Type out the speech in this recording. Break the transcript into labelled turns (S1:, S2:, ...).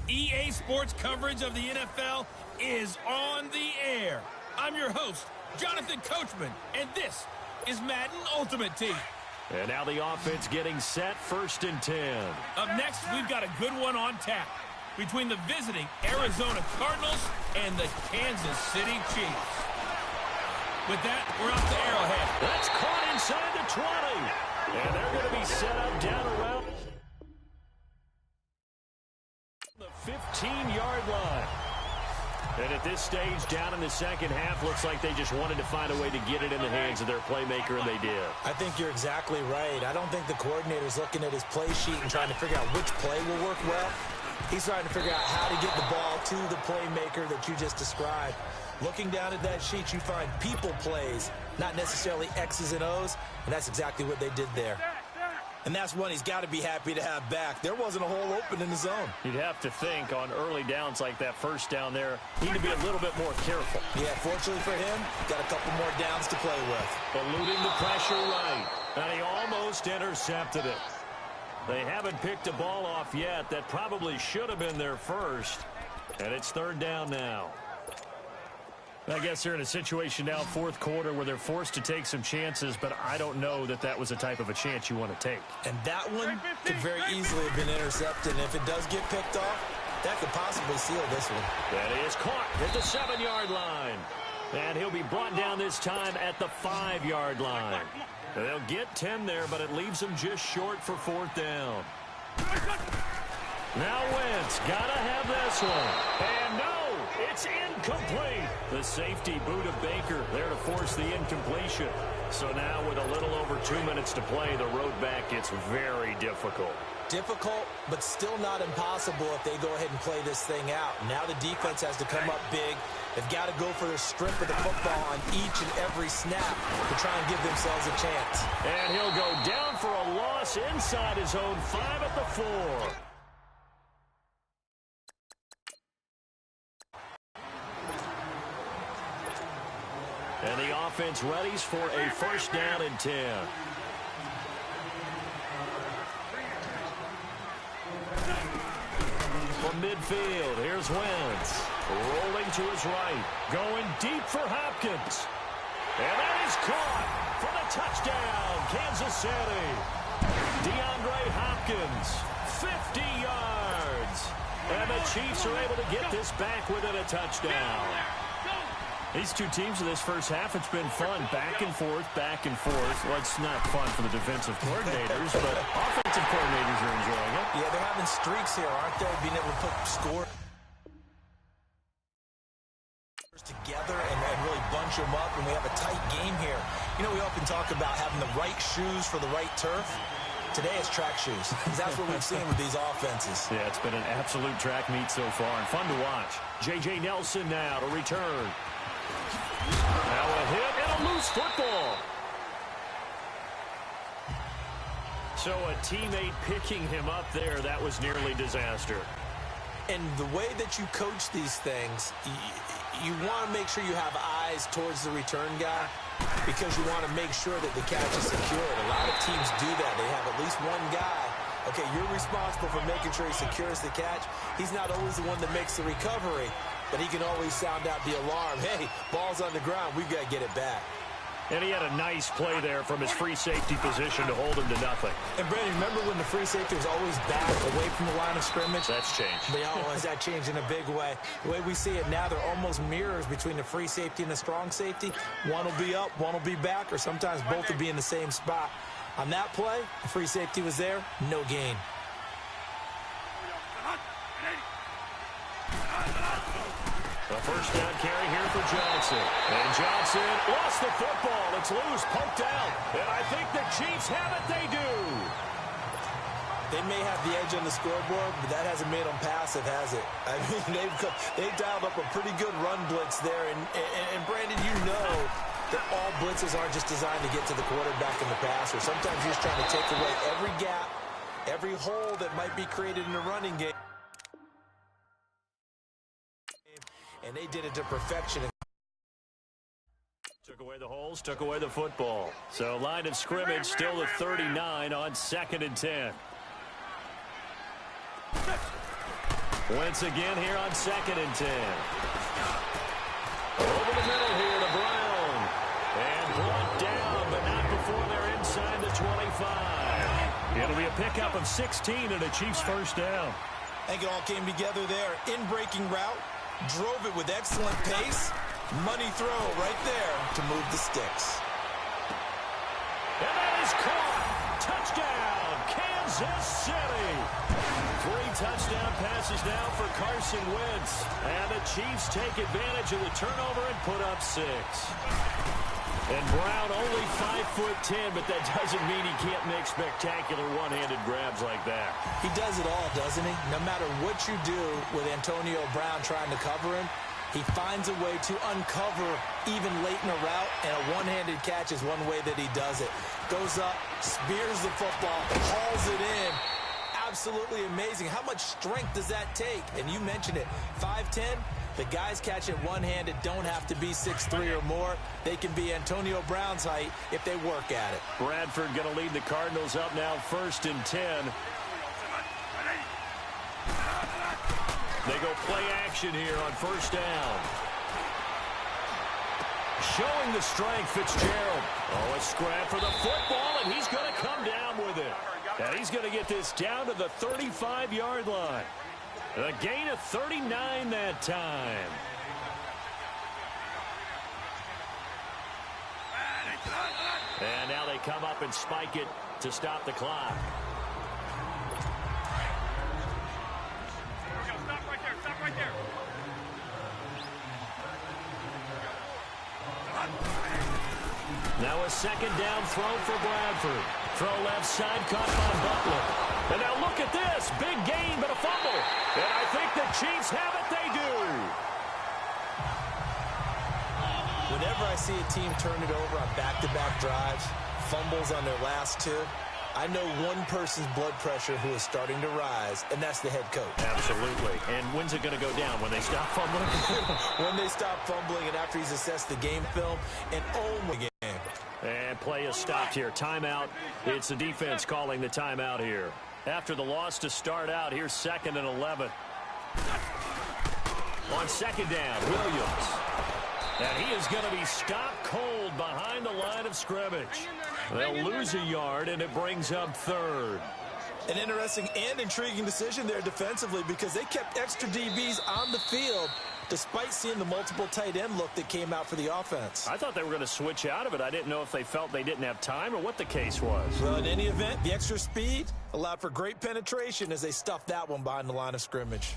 S1: EA Sports coverage of the NFL is on the air. I'm your host, Jonathan Coachman, and this is Madden Ultimate Team.
S2: And now the offense getting set, 1st and 10.
S1: Up next, we've got a good one on tap between the visiting Arizona Cardinals and the Kansas City Chiefs. With that, we're off to Arrowhead.
S2: That's caught inside the 20. And they're going to be set up down around the 15-yard line. And at this stage, down in the second half, looks like they just wanted to find a way to get it in the hands of their playmaker, and they did.
S3: I think you're exactly right. I don't think the coordinator's looking at his play sheet and trying to figure out which play will work well. He's trying to figure out how to get the ball to the playmaker that you just described. Looking down at that sheet, you find people plays, not necessarily X's and O's, and that's exactly what they did there. And that's one he's got to be happy to have back. There wasn't a hole open in the zone.
S2: You'd have to think on early downs like that first down there, he need to be a little bit more careful.
S3: Yeah, fortunately for him, got a couple more downs to play with.
S2: Eluding the pressure right, and he almost intercepted it. They haven't picked a ball off yet. That probably should have been their first, and it's 3rd down now. I guess they're in a situation now, 4th quarter, where they're forced to take some chances, but I don't know that that was a type of a chance you want to take.
S3: And that one could very easily have been intercepted. And if it does get picked off, that could possibly seal this one.
S2: That is caught at the 7-yard line. And he'll be brought down this time at the 5-yard line. They'll get 10 there, but it leaves them just short for 4th down. Now Wentz got to have this one. And no! It's incomplete. The safety boot of Baker there to force the incompletion. So now with a little over 2 minutes to play, the road back gets very difficult.
S3: Difficult, but still not impossible if they go ahead and play this thing out. Now the defense has to come up big. They've got to go for their strip of the football on each and every snap to try and give themselves a chance.
S2: And he'll go down for a loss inside his own 5 at the 4. And the offense readies for a 1st down and 10. From midfield, here's Wentz. Rolling to his right. Going deep for Hopkins. And that is caught for the touchdown, Kansas City. DeAndre Hopkins, 50 yards. And the Chiefs are able to get this back within a touchdown. These two teams in this first half, it's been fun. Back and forth, back and forth. Well, it's not fun for the defensive coordinators, but offensive coordinators are enjoying it.
S3: Yeah, they're having streaks here, aren't they? Being able to put scores together and really bunch them up, and we have a tight game here. You know, we often talk about having the right shoes for the right turf. Today it's track shoes. That's what we've seen with these offenses.
S2: Yeah, it's been an absolute track meet so far, and fun to watch. J.J. Nelson now to return. Now a hit and a loose football. So a teammate picking him up there, that was nearly disaster.
S3: And the way that you coach these things, you want to make sure you have eyes towards the return guy because you want to make sure that the catch is secured. A lot of teams do that. They have at least one guy. Okay, you're responsible for making sure he secures the catch. He's not always the one that makes the recovery, but he can always sound out the alarm. Hey, ball's on the ground. We've got to get it back.
S2: And he had a nice play there from his free safety position to hold him to nothing.
S3: And, Brandon, remember when the free safety was always back away from the line of scrimmage?
S2: That's changed.
S3: They always that changed in a big way. The way we see it now, they're almost mirrors between the free safety and the strong safety. One will be up, one will be back, or sometimes both will be in the same spot. On that play, the free safety was there, no gain.
S2: A first down carry here for Johnson. And Johnson lost the football. It's loose, poked out. And I think the Chiefs have it. They do.
S3: They may have the edge on the scoreboard, but that hasn't made them passive, has it? I mean, they've dialed up a pretty good run blitz there. And Brandon, you know that all blitzes aren't just designed to get to the quarterback and the passer. Sometimes you're just trying to take away every gap, every hole that might be created in the running game. And they did it to perfection.
S2: Took away the holes, took away the football. So line of scrimmage still at 39 on 2nd and 10. Wentz again here on 2nd and 10. Over the middle here to Brown. And brought down, but not before they're inside the 25. It'll be a pickup of 16 and a Chiefs first down.
S3: I think it all came together there. In-breaking route, drove it with excellent pace. Money throw right there to move the sticks.
S2: And that is caught. Touchdown, Kansas City. 3 touchdown passes now for Carson Wentz. And the Chiefs take advantage of the turnover and put up 6. And Brown only 5'10", but that doesn't mean he can't make spectacular one-handed grabs like that.
S3: He does it all, doesn't he? No matter what you do with Antonio Brown trying to cover him, he finds a way to uncover even late in a route, and a one-handed catch is one way that he does it. Goes up, spears the football, hauls it in. Absolutely amazing. How much strength does that take? And you mentioned it, 5'10". The guys catching one-handed don't have to be 6'3" or more. They can be Antonio Brown's height if they work at it.
S2: Bradford going to lead the Cardinals up now 1st and 10. They go play action here on 1st down. Showing the strength, Fitzgerald. Oh, a scrap for the football, and he's going to come down with it. And he's going to get this down to the 35-yard line. A gain of 39 that time. And now they come up and spike it to stop the clock.
S1: Stop right there. Stop right there.
S2: Now a 2nd down throw for Bradford. Throw left side, caught by Butler. And now look at this. Big gain, but a fumble. And I think the Chiefs have it. They do.
S3: Whenever I see a team turn it over on back-to-back drives, fumbles on their last 2, I know one person's blood pressure who is starting to rise, and that's the head coach.
S2: Absolutely. And when's it going to go down? When they stop fumbling?
S3: When they stop fumbling and after he's assessed the game film and own the game.
S2: And play is stopped here. Timeout. It's the defense calling the timeout here. After the loss to start out, here's 2nd and 11. On 2nd down, Williams. And he is going to be stopped cold behind the line of scrimmage. They'll lose a yard, and it brings up 3rd.
S3: An interesting and intriguing decision there defensively because they kept extra DBs on the field despite seeing the multiple tight end look that came out for the offense.
S2: I thought they were going to switch out of it. I didn't know if they felt they didn't have time or what the case was.
S3: Well, in any event, the extra speed allowed for great penetration as they stuffed that one behind the line of scrimmage.